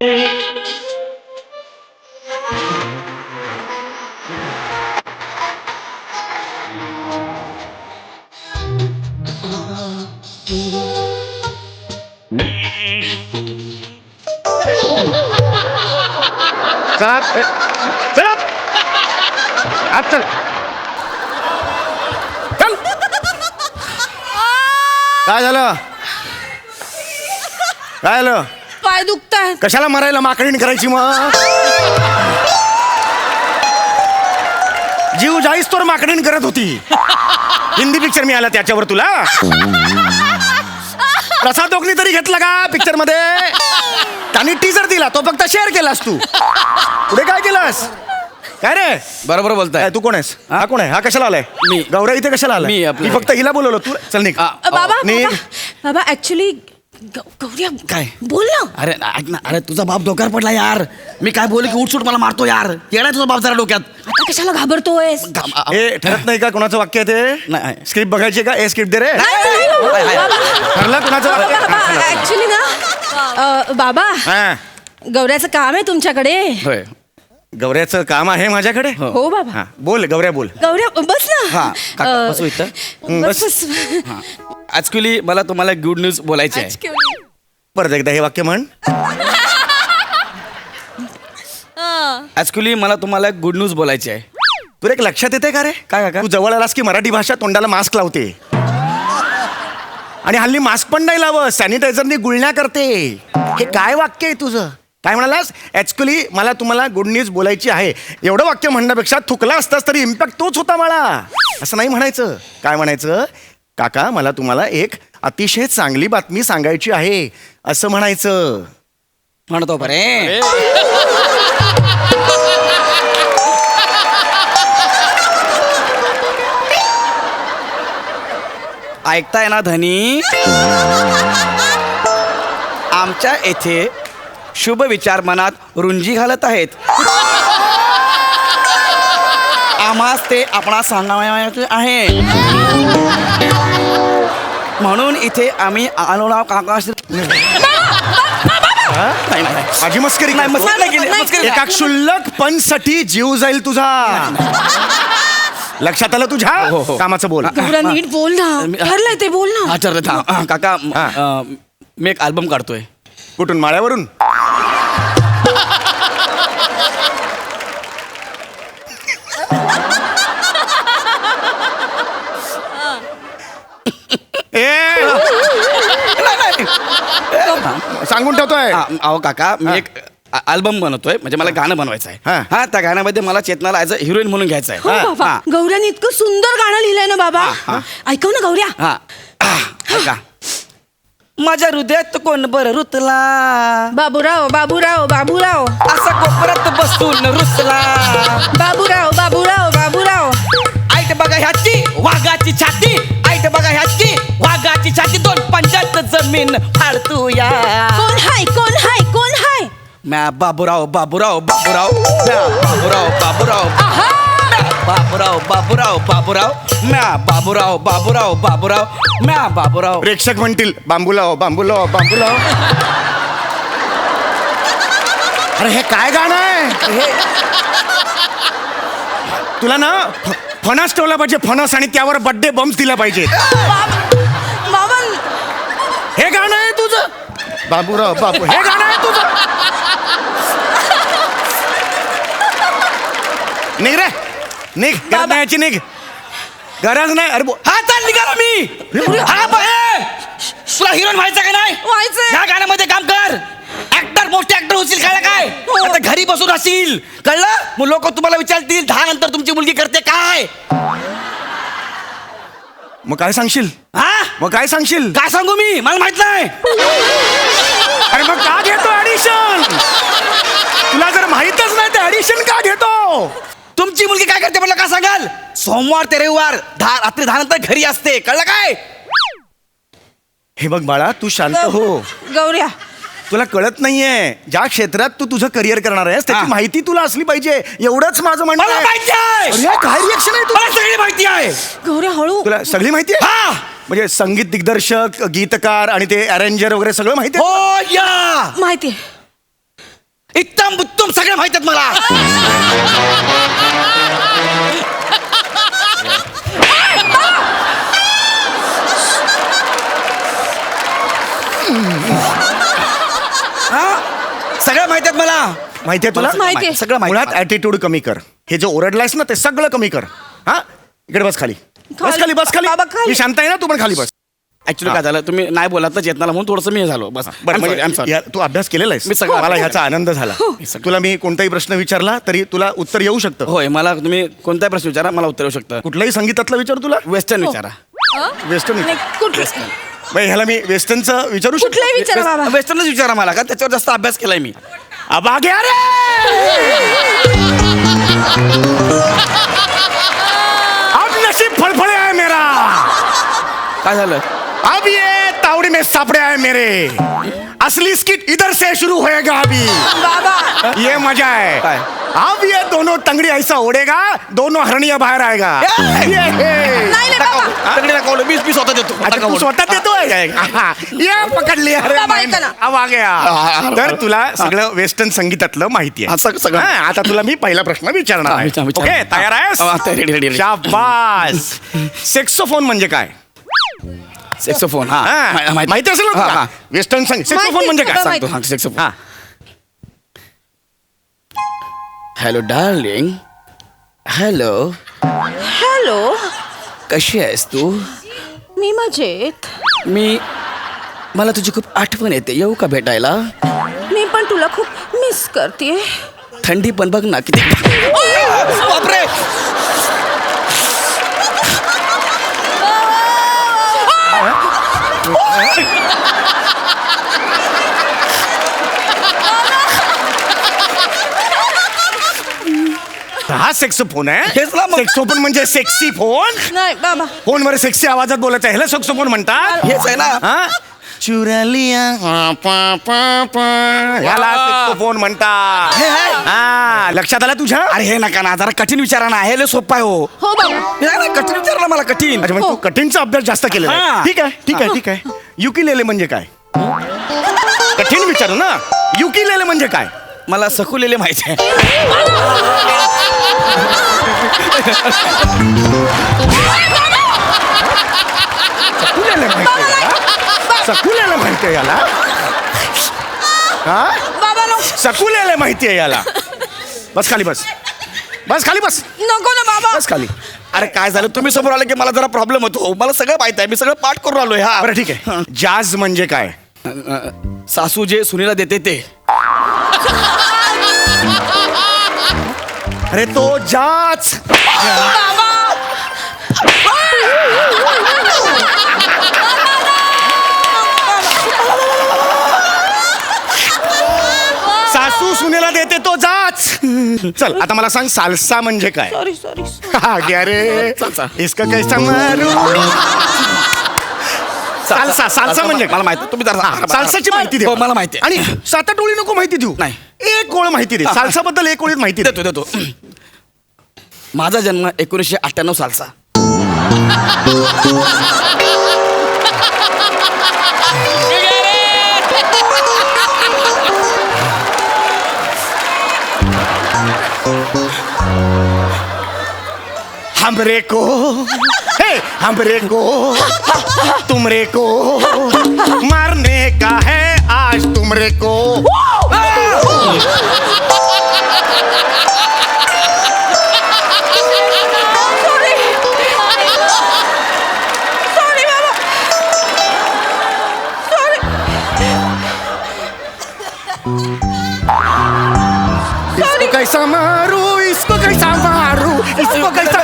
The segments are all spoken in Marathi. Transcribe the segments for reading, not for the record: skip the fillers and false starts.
चला चला आत चल चल. काय झालं काय झालं? पाय दुखतायत. कशाला मरायला माकडीण करायची मग? जीव जाईस तोर माकडीण करत होती. हिंदी पिक्चर मिळाला त्याच्यावर तुला. प्रसाद ओकनी तरी घेतला का पिक्चर मध्ये? त्यांनी टीजर दिला, तो फक्त शेअर केलास तू. पुढे काय केलास? काय रे? बरोबर बोलताय. तू कोण आहेस? हा कोण आहे? हा कशाला आलाय? मी. गौऱ्या इथे कशाला आलाय? मी आपलं- मी फक्त हिला बोलवलं. तू चल निघ. बाबा निघ. बाबा ऍक्च्युली गौऱ्या काय? बोल ना. अरे ऐक ना, अरे तुझा बाप डोक्यावर पडला यार. मी काय बोलले की उठसूट मला मारतो यार. येणार तुझा बाप जरा डोक्यात. आता कशाला घाबरतोयस? हे ठरत नाही का कोणाचं वाक्य आहे नाही. ते? स्क्रिप्ट बघायची का? स्क्रिप्ट दे रे. बाबा ठरलं कोणाचं वाक्य? ऍक्च्युली ना बाबा हा. गौऱ्याचं काम आहे तुमच्याकडे. होय. गौऱ्याचं काम आहे माझ्याकडे. हो बाबा. हा बोल गौऱ्या बोल. गौऱ्या बस ना. हा, काका, बसू इथं. बस बस. ऍक्च्युली मला तुम्हाला गुड न्यूज बोलायची आहे. परत एकदा हे वाक्य म्हण. ऍक्च्युली मला तुम्हाला गुड न्यूज बोलायची आहे. तुला एक लक्षात येते का रे? काय काका? तू जवळ आलास की मराठी भाषा तोंडाला मास्क लावते. आणि हल्ली मास्क पण नाही लावत, सॅनिटायझरनी गुळण्या करते. हे काय वाक्य आहे तुझं? काय म्हणालास? ऍक्च्युली मला तुम्हाला गुड न्यूज बोलायची आहे. एवढं वाक्य म्हणण्यापेक्षा थुकला असतास तरी इम्पॅक्ट तोच होता मला. असं नाही म्हणायचं. काय म्हणायचं? काका मला तुम्हाला एक अतिशय चांगली बातमी सांगायची आहे असं म्हणायचं. म्हणतो बरे. ऐकताय ना धनी? आमच्या येथे शुभ विचार मनात रुंजी घालत आहेत. आम्हास ते आपणा सांगायचे आहे. म्हणून इथे आम्ही आलो ना काका. नाही, नाही. माझी मस्करी नाही, करतो? मस्करी नाही केली, मस्करी नाही. एका क्षुल्लक पणसाठी जीव जाईल तुझा. लक्षात आलं तुझ्या? हो, हो. कामाचं बोल. गौऱ्या नीट बोल ना. ठरलंय ते बोल ना. हा ठरलं. हा, काका मी एक अल्बम काढतोय. कुठून? माळ्यावरून? ए सांगून ठेवतोय. अहो काका मी एक अल्बम बनवतोय. म्हणजे मला गाणं बनवायचं हा. आहे. हा त्या गाण्यामध्ये मला चेतनाला ॲज अ हिरोईन म्हणून घ्यायचं आहे. हो बाबा. गौऱ्याने इतकं सुंदर गाणं लिहिलंय ना बाबा. ऐकव ना गौऱ्या. हा का माझ्या हृदयात कोण बरं रुतला, बाबूराव बाबूराव बाबूराव असा कोपऱ्यात बसून रुसला. बाबूराव बाबूराव बाबूराव. ऐट बघा ह्याची वाघाची छाती, ऐट बघा ह्याची वाघाची छाती. 2 पंजात जमीन फाडतू या. कोण हाय कोण हाय कोण हाय? म्या बाबूराव बाबूराव बाबूराव, म्या बाबूराव बाबूराव, म्या बाबूराव बाबूराव बाबूराव, म्या बाबूराव बाबूराव बाबूराव, म्या बाबूराव. प्रेक्षक म्हणतील बांबूलाव बांबूलाव बांबूलाव. अरे हे काय गाणं आहे? हे तुला ना फणस ठेवला पाहिजे, फणस, आणि त्यावर बर्थडे बम्स दिला पाहिजे. बाबा हे गाणं आहे तुझं? बाबूराव बाबू हे गाणं आहे तुझं? निघ रे निघ. गरज नाही याची, निघ. गरज नाही. अरे हा चाल निघालो मी. हा बाय तुला हिरोईन व्हायचं का नाही? व्हायचंय. ह्या गाण्यामध्ये काम कर. ऍक्टर मोठे ऍक्टर होशील. कळलं काय? आता घरी बसून असशील. कळलं? मग लोक तुम्हाला विचारतील 10 नंतर तुमची मुलगी करते काय. मग काय सांगशील? हा मग काय सांगशील? काय सांगू मी? मला माहित नाही. अरे मग का घेतो ऍडिशन? तुला जर माहितच नाही तर ऍडिशन का घेतो? तुमची मुलगी काय करते म्हटलं का सांगाल? सोमवार ते रविवार रात्री 10 नंतर घरी असते. कळलं काय? हे बघ बाळा, तू शांत हो. गौऱ्या तुला कळत नाहीये ज्या क्षेत्रात तू तुझं करिअर करणार आहेस त्याची हा. माहिती तुला असली पाहिजे. एवढंच माझं म्हणणं मला आहे. माहिती आहे. अरे, काय रिएक्शन आहे मला सगळी माहिती आहे. गौऱ्या हळू. तुला सगळी माहिती आहे? हा म्हणजे संगीत दिग्दर्शक, गीतकार आणि ते अरेंजर वगैरे सगळं माहिती आहे? हो या माहिती इत्तम उत्तम सगळे माहित आहेत मला. हा? सगळं माहित आहेत मला. माहितीये तुला? माहितीये. सगळं माहित मुळात ऍटिट्यूड कमी कर. हे जे ओरडलायस ना ते सगळं कमी कर. हा इकडे बस खाली. बस खाली बस खाली. बाबा, खाली. मी शांत आहे ना, तू पण खाली बस. ऍक्च्युली काय झालं, तुम्ही नाही बोलातच येत मला म्हणून थोडंसं मी हे झालो बस. बरं I'm sorry, I'm म्हणजे sorry. या- तू अभ्यास केलेला आहेस. मी सगळं- मला ह्याचा आनंद झाला. तुला मी कोणताही प्रश्न विचारला तरी तुला उत्तर येऊ शकतं. होय, मला तुम्ही कोणताही प्रश्न विचारा, मला उत्तर येऊ शकतं. कुठल्याही संगीतातलं विचार तुला. वेस्टर्न विचारा. वेस्टर्न नाही, कुठलं ह्याला मी वेस्टर्नचं विचारू शकतो. कुठलाही विचारा बाबा. वेस्टर्नच विचारा मला, का त्याच्यावर जास्त अभ्यास केलाय मी. अबाग्या रे! अब नसीब फड़फड़े है मेरा. काय झालं? अब ये तावड़ी में सापड़े आए मेरे. असली स्किट इधर से शुरू होएगा अभी. बाबा ये मजा है. काय? अब ये दोनों तंगड़ी ऐसा ओढेगा, दोनों हरणिया बाहेर आएगा. ए! ये हे. नाही बाबा. तगडी नका, मी स्वतः देतो. अच्छा, तू स्वतः देतोय. हा. ये पकड लिया रे. बाबा, ऐका ना. अब आ गया. हा. तर तुला सगळं वेस्टर्न संगीतातलं माहिती आहे. असं सगळं. हा, आता तुला मी पहिला प्रश्न विचारणार आहे. विचार. ओके, तयार आहेस? हा, ready, ready. शाबास. सेक्सोफोन म्हणजे काय? सेक्सोफोन. हा, हा, माहिती असेल ना हा, तुला? हा. वेस्टर्न संगीत. सेक्सोफोन माहिती म्हणजे आहे, काय? बाबा, सांगतो. सांगतो सेक्सोफोन. हा. Hello darling. Hello, hello. कशी आहेस तू? मी मजेत. मला तुझी खूप आठवण येते, येऊ का भेटायला? मी पण तुला खूप मिस करते. थंडी पण बघ ना किती. बापरे! हा सेक्सोफोन आहे. हेच ना मग. सेक्सोफोन म्हणजे सेक्सी फोन. नाही बाबा. फोनवर सेक्सी आवाजात बोलायचं ह्याला सेक्सोफोन म्हणतात. हेच आहे ना. हा? चुरा लिया ह्याला सेक्सोफोन म्हणतात. हा, लक्षात आलं तुझ्या? अरे हे नका ना, जरा कठीण विचारा ना. हे लय सोपं आहे हो. हो बाबा. नाही, नाही, कठीण विचारला मला, कठीण. अच्छा, म्हणजे तू कठीणचा अभ्यास जास्त केलेला आहे. हा. ठीक आहे ठीक आहे ठीक आहे. युकिलेले म्हणजे काय? कठीण विचारू ना. युकिलेले म्हणजे काय? मला सखुलेले माहिती आहे. सकुलेले माहिती आहे याला? सकुलेले माहिती आहे याला? हा? बाबा नको. सकुलेले माहिती आहे याला. बस खाली बस. बस खाली बस. नको ना बाबा. बस खाली. अरे काय झालं, तुम्ही समोर आले की मला जरा प्रॉब्लेम होतो. मला सगळं माहित आहे, मी सगळं पाठ करून आलोय. हा बरं ठीक आहे. जाज म्हणजे काय? सासू जे सुनीला देते ते. अरे तो जाच. सासू सुनेला देते तो जाच. चल आता मला सांग, साल्सा म्हणजे काय? Sorry sorry. अरे साल्सा. इसका कैसा मारू. साल्सा साल्सा म्हणजे काय? मला माहिती आहे. तुम्ही जरा साल्साची माहिती दे. हो, मला माहिती आहे. आणि 7-8 ओळी नको माहिती देऊ. नाही. एक ओळ माहिती दे. साल्सा बद्दल एक ओळीत माहिती दे. देतो. माझा जन्म 1998 सालचा. हमरे को हमरे को तुमरे को मारने का है आज तुमरे को. सॉरी बाबा. सॉरी. इसको कैसा मारू, इसको कैसा मारू, इसको कैसा.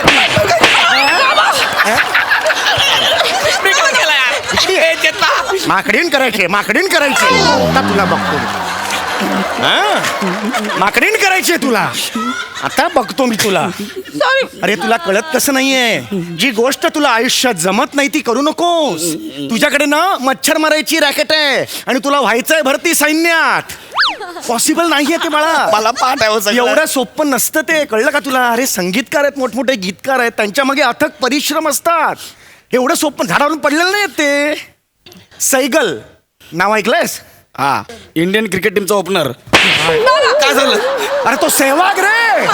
माकडीन करायचे आता तुला बघतो मी. हा? माकडीन करायचे तुला आता बघतो मी तुला. सॉरी. अरे तुला कळत कसं नाहीये, जी गोष्ट तुला आयुष्यात जमत नाही ती करू नकोस. तुझ्याकडे ना मच्छर मारायची रॅकेट आहे आणि तुला व्हायचंय भरती सैन्यात. पॉसिबल नाहीये ते बाळा. मला पाठ आहे हो सगळं. एवढं सोपं नसतं ते, कळलं का तुला? अरे संगीतकार आहेत, मोठमोठे गीतकार आहेत, त्यांच्या मागे अथक परिश्रम असतात. एवढं सोपं झाडावरून पडलेलं नाही ते. सैगल नाव ऐकलंयस? हा, इंडियन क्रिकेट टीमचा ओपनर. काय झालं? अरे तो सहवाग रे.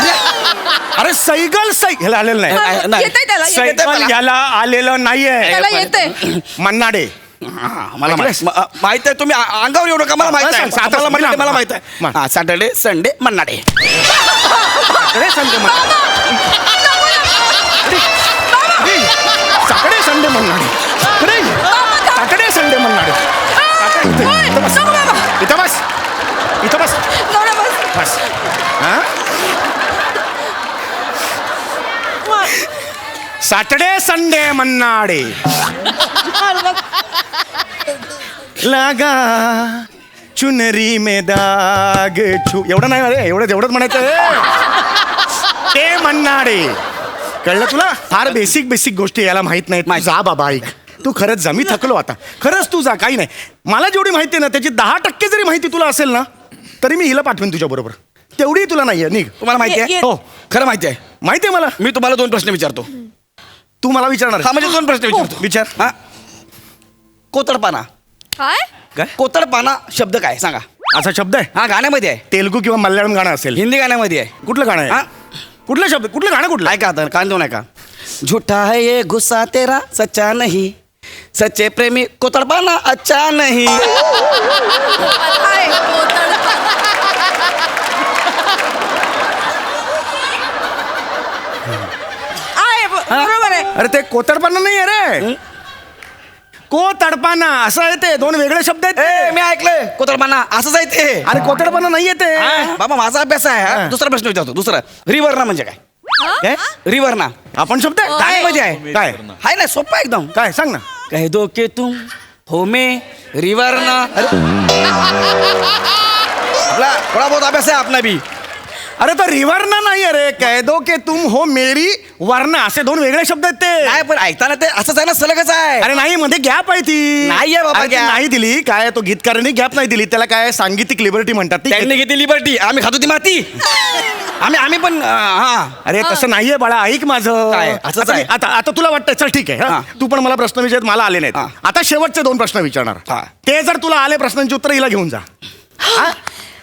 अरे सैगल ह्याला आलेलं नाही. नाही. येतंय त्याला, येतंय. सैगल ह्याला आलेलं नाहीये. त्याला येतंय. मन्नाडे. मला माहित आहे. तुम्ही अंगावर येऊ नका. मला माहित आहे. सांग, आता मला माहित आहे. मा. Saturday Sunday Manna Dey. Saturday Sunday Manna Dey. Saturday Sunday Manna Dey. Saturday Sunday Manna Dey. इथं बस. इथं बस. बस. हा? Saturday Sunday Manna Dey. लागा चुनरी में दाग छू. एवढं नाही अरे, एवढंच म्हणायचं. ते मन्नाडे. कळलं तुला? फार बेसिक गोष्टी याला माहित नाहीत. जा बाबा ऐक. तू खरंच जा. मी थकलो आता. खरंच तू जा. काही नाही. मला जेवढी माहिती आहे ना त्याची 10% जरी माहिती तुला असेल ना तरी मी हिला पाठवेन तुझ्या बरोबर. तेवढी तुला नाहीये. निघ. तुम्हाला माहिती आहे? हो खरं माहिती आहे. माहिती आहे मला. मी तुम्हाला 2 प्रश्न विचारतो. तू मला विचारणार हा म्हणजे 2 प्रश्न विचारतो. विचार. हा. कोतडपाना. काय? काय कोतडपाना शब्द काय सांगा. असा शब्द आहे? हा गाण्यामध्ये आहे. तेलुगू किंवा मल्याळम गाणं असेल. हिंदी गाण्यामध्ये आहे. कुठलं गाणं हा? आहे? कुठलं शब्द? कुठलं गाणं? कुठलं? ऐका आता कान देऊ नका. झूठा है ये गुस्सा तेरा सच्चा नहीं, सच्चे प्रेमी कोतडपाना अच्छा नहीं. काय? आहे, बरोबर आहे. अरे ते कोतडपाना नाही आहे रे. को तडपाना असं आहे ते. 2 वेगळे शब्द आहेत ते. मी ऐकलंय कोतडपाना असंच आहे ते. अरे कोतडपाना नाहीये ते. बाबा माझा अभ्यास आहे. हा. हा. दुसरा प्रश्न विचारतो. दुसरा रिवर्ना म्हणजे काय? काय? रिवर्ना आपण शब्द आहे? गाण्यामध्ये आहे. काय हाय ना सोपा एकदम. काय सांग ना. कह दो के तुम हो में रिवर्ना. आपला थोडा बहुत अभ्यास आहे आपला भी. अरे तो रिवर्ना नाही रे. कह दो के तुम हो मेरी वरना असे 2 वेगळे शब्द आहेत ते. नाही पण ऐकताना ते असंच आहे ना सलगच आहे. अरे नाही मध्ये गॅप आहे ती. नाहीये बाबा अरे ती gap. नाही दिली. काय तो गीतकारांनी गॅप नाही दिली. त्याला काय सांगीतिक लिबर्टी म्हणतात ती. त्यांनी घेतली लिबर्टी. आम्ही खातो ती माती. आम्ही पण हा. अरे तसं नाहीये बाळा. ऐक माझं. काय? असंच आता आहे. आता तुला वाटतंय चल ठीक आहे. हा. तू पण मला प्रश्न विचारत. मला आले हा. नाहीत. आता शेवटचे 2 प्रश्न विचारणार. हा. ते जर तुला आले प्रश्नांची उत्तर हिला घेऊन जा. हा?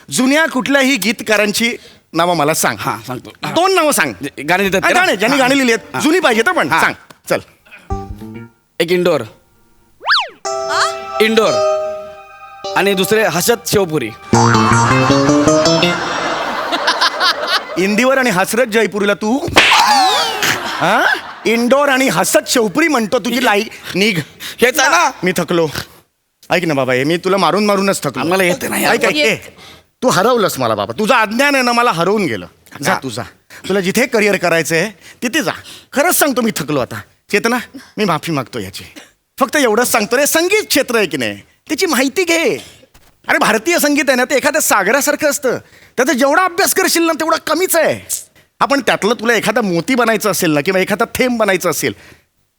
जुन्या कुठल्याही गीतकारांची नावं मला सांग. हा सांगतो. 2 नावं सांग. गाणे देतात हा, का? गाणे ज्यांनी गाणी लिहिली आहेत. हा. जुनी पाहिजे तर पण हा. सांग. चल. एक इंडोर आणि दुसरे हसत शिवपुरी. इंदीवर आणि हसरत जयपुरीला तू हा इंडोर आणि हसत शेवपुरी म्हणतो. तुझी लाई निघ. हेच आहे ना. मी थकलो. ऐक ना बाबा. हे मी तुला मारूनच थकलो. आम्हाला येतं नाही. ऐक ऐक. तू हरवलंस मला बाबा. तुझं अज्ञान आहे ना मला हरवून गेलं. जा तुझा. तुला जिथे करिअर करायचंय तिथे जा. खरंच सांगतो मी थकलो आता. चेतना मी माफी मागतो याची. फक्त एवढंच सांगतो रे. संगीत क्षेत्र आहे की नाही त्याची माहिती घे. अरे भारतीय संगीत आहे ना ते एखाद्या सागरासारखं असतं. त्याचा जेवढा अभ्यास करशील ना तेवढा कमीच आहे. आपण त्यातलं तुला एखादा मोती बनायचं असेल ना किंवा एखादा थेंब बनायचं असेल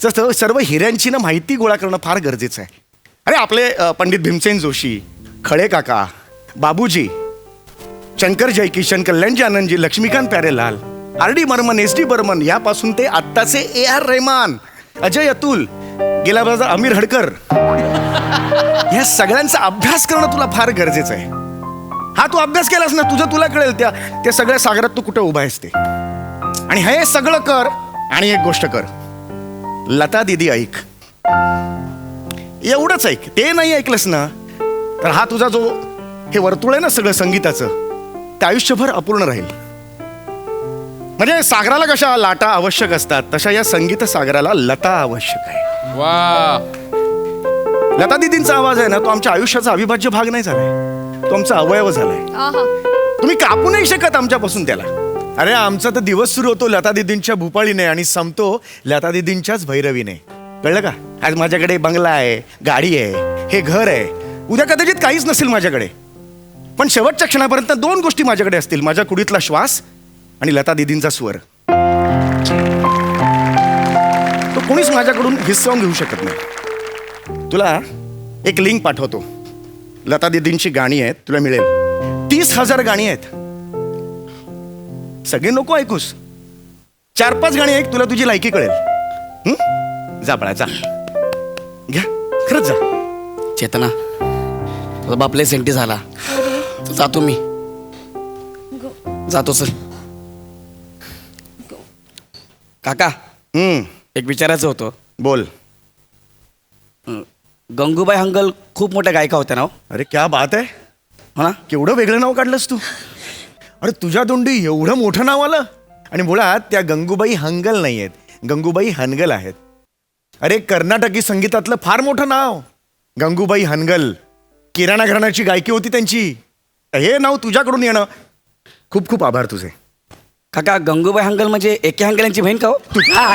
तर सर्व हिऱ्यांची ना माहिती गोळा करणं फार गरजेचं आहे. अरे आपले पंडित भीमसेन जोशी, खळे काका, बाबूजी, शंकर जयकिशन, कल्याणजी आनंदजी, लक्ष्मीकांत प्यारेलाल, RD बर्मन, SD बर्मन यापासून ते आत्ताचे AR रहमान, अजय अतुल, गेल्या बाजार अमीर हडकर या सगळ्यांचा अभ्यास करणं तुला फार गरजेचं आहे. हा तू अभ्यास केलास ना तुला कळेल त्या सगळ्या सागरात तू कुठे उभा आहेस ते. आणि हे सगळं कर. आणि एक गोष्ट कर. लता दीदी ऐक. एवढंच ऐक. ते नाही ऐकलंस ना तर हा तुझा जो हे वर्तुळ आहे ना सगळं संगीताचं ते आयुष्यभर अपूर्ण राहील. म्हणजे सागराला कशा लाटा आवश्यक असतात तशा या संगीत सागराला लता आवश्यक आहे. वा. लता दीदींचा आवाज आहे ना तो आमच्या आयुष्याचा अविभाज्य भाग नाही झालाय. तो आमचा अवयव झालाय. तुम्ही कापू नाही शकत आमच्यापासून त्याला. अरे आमचा तर दिवस सुरू होतो लता दीदींच्या भूपाळीने आणि संपतो लता दीदींच्याच भैरवीने. कळलं का? आज माझ्याकडे बंगला आहे, गाडी आहे, हे घर आहे. उद्या कदाचित काहीच नसेल माझ्याकडे. पण शेवटच्या क्षणापर्यंत 2 गोष्टी माझ्याकडे असतील. माझ्या कुडीतला श्वास आणि लता दीदींचा स्वर. तो कोणीच माझ्याकडून हिसकावून घेऊ शकत नाही. तुला एक लिंक पाठवतो. लता दीदींची गाणी आहेत. तुला मिळेल. 30,000 गाणी आहेत. सगळे नको ऐकूस. 4-5 गाणी ऐक. तुला तुझी लायकी कळेल. जा बाळा जा. घ्या खरंच जा. चेतना तुझा बापले सेंटी झाला. जातो मी. जातो सर. काका एक विचारायचं होतं. बोल. गंगूबाई हंगल खूप मोठ्या गायिका होत्या ना हो? अरे क्या बात आहे. हो ना? केवढं वेगळं नाव काढलंस तू. अरे तुझ्या तोंडी एवढं मोठं नाव आलं. आणि मुळात त्या गंगूबाई हंगल नाही आहेत, गंगूबाई हनगल आहेत. अरे कर्नाटकी संगीतातलं फार मोठं नाव गंगूबाई हनगल. किराणा घराण्याची गायकी होती त्यांची. हे नाव तुझ्याकडून येणं, खूप खूप आभार तुझे. काका गंगूबाई हंगल म्हणजे एके हंगल यांची बहीण का हो? तुझ्या